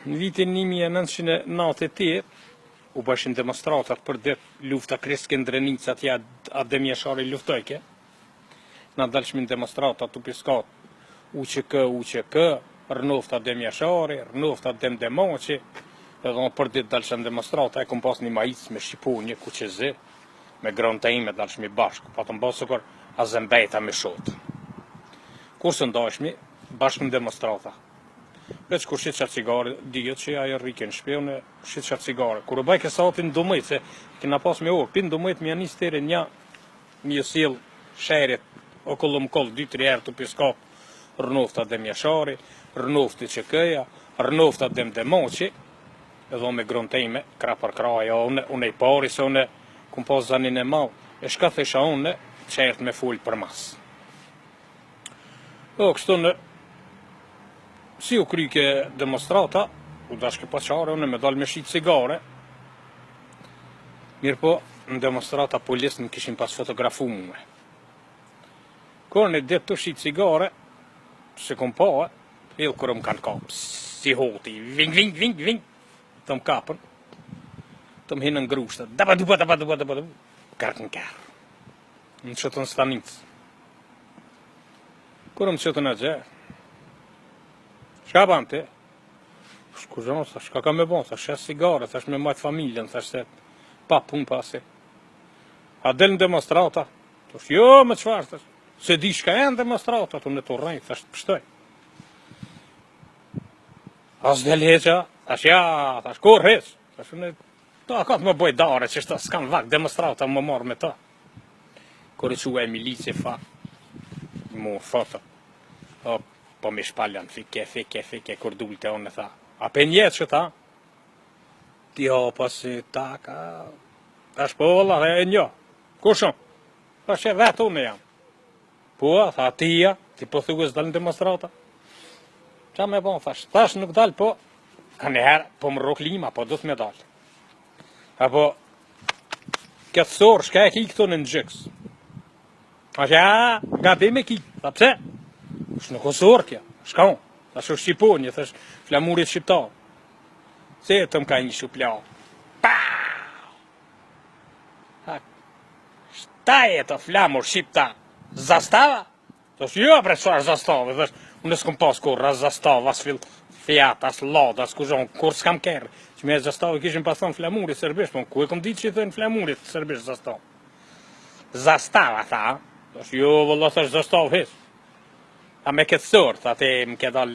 Në vitin 1998 u bëshin demonstratat për det lufta Kresë-Skëndernica atje a demjeshari luftojke. Na dalshmin demonstratat u piskat UÇK, rënofta demjeshari, rënofta demdemoqi, edhe për dit dalshin demonstrata, e kom pas një majic me Shqiponje, Kuqezi, me granta ime dalshmi bashkë, pa të mbasukur a zembejta me shot. Kur së ndashmi, bashkë në demonstrata. Veç kur shit qatë cigare, dijet që ajo rrike në shpe, unë shit qatë cigare. Kur u baj kësa pin dumëjt, se kena pas me orë, pin dumëjt me janis tere një, një sil sherit, o kollum koll, 2-3 herë të piskap, rënofta demjeshari, rënofti QK-ja, rënofta demdemoqi, edhe me grënte ime, kra për kraja, unë e pari, se unë kum pas zanin e mal, e shka thesha unë, qert me full për mas. O, kështu në, si u kryke demonstrata, u dashke pa qare, unë me dal me shit cigare, mirë po, në demonstrata polis në kishin pas fotografu mume. Kur në dit të shit cigare, se kom pa, edhe kur më kanë kap, si hoti, ving, të më kapën, të më hinë në grushtë, daba, kërë në kërë, në qëtën stanicë. Kur më qëtën e gjerë, shka ban ti? Shkuzon, shka ka me bon, thash shes cigare, thash me majtë familjen, thash se pa pun pasi. A del në demonstrata, thash jo me qfarë, thash, se di shka e në demonstrata, të në të rrejt, thash të pështoj. As del heqa, thash ja, thash kur heq, thash unë, ta ka të më boj dare, që shta s'kan vak, demonstrata më marrë me ta. Kur e qua e milici fa, mu foto, po me shpaljan, fike, kur dulte unë e tha. A pe njetë që ta? Ti pasi ta ka... Thash po, Allah, e njo. Kushon? Thash e vetë unë jam. Po, tha, tia, ti po thugus dal në demonstrata? Qa me bon, thash nuk dal, po, ka njëherë, po më rok lima, po do të me dal. Apo, këtë sorë, shka e ki këto në gjëks? Thash, ja, gabi me ki, tha pse? Shë në Kosovë kja, shka unë, thash o Shqiponje, thash flamurit shqiptar. Se e të më ka një shupla. Pau! Shta e të flamur shqiptar, zastava? Thash jo, bre, qëar zastava, thash, unë s'kom pas kur, as zastava, as fjat, as lada, as kuzhon, kur s'kam kërë. Që me zastava kishin pas thonë flamurit sërbisht, po ku e kom ditë që i thënë flamurit sërbisht zastava. Zastava, tha, thash jo, vëlla, thash zastava hes. A me këtë sërë, tha te më ke dal